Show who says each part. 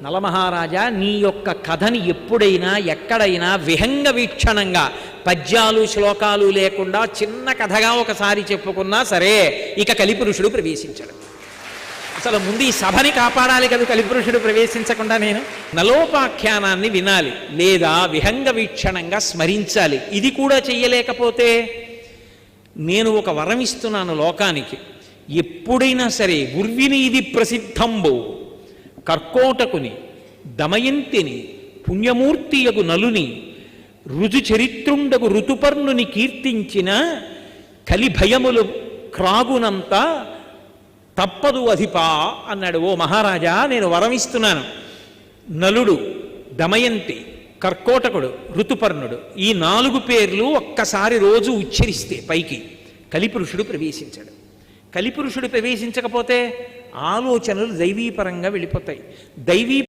Speaker 1: నలమహారాజా, నీ యొక్క కథని ఎప్పుడైనా ఎక్కడైనా విహంగ వీక్షణంగా పద్యాలు శ్లోకాలు లేకుండా చిన్న కథగా ఒకసారి చెప్పుకున్నా సరే ఇక కలిపురుషుడు ప్రవేశించడు. అసలు ముందు ఈ సభని కాపాడాలి కదా, కలిపురుషుడు ప్రవేశించకుండా నేను నలోపాఖ్యానాన్ని వినాలి లేదా విహంగ వీక్షణంగా స్మరించాలి. ఇది కూడా చెయ్యలేకపోతే నేను ఒక వరం ఇస్తున్నాను లోకానికి. ఎప్పుడైనా సరే ఉర్విని ఇది ప్రసిద్ధంబో కర్కోటకుని దమయంతిని పుణ్యమూర్తియగు నలుని రుజు చరిత్రుండగు ఋతుపర్ణుని కీర్తించిన కలిభయములు క్రాగునంత తప్పదు అధిపా అన్నాడు. ఓ మహారాజా, నేను వరమిస్తున్నాను. నలుడు, దమయంతి, కర్కోటకుడు, ఋతుపర్ణుడు, ఈ 4 పేర్లు ఒక్కసారి రోజు ఉచ్చరిస్తే పైకి కలిపురుషుడు ప్రవేశించాడు. కలిపురుషుడు ప్రవేశించకపోతే ఆలోచనలు దైవీపరంగా వెళ్ళిపోతాయి. దైవీ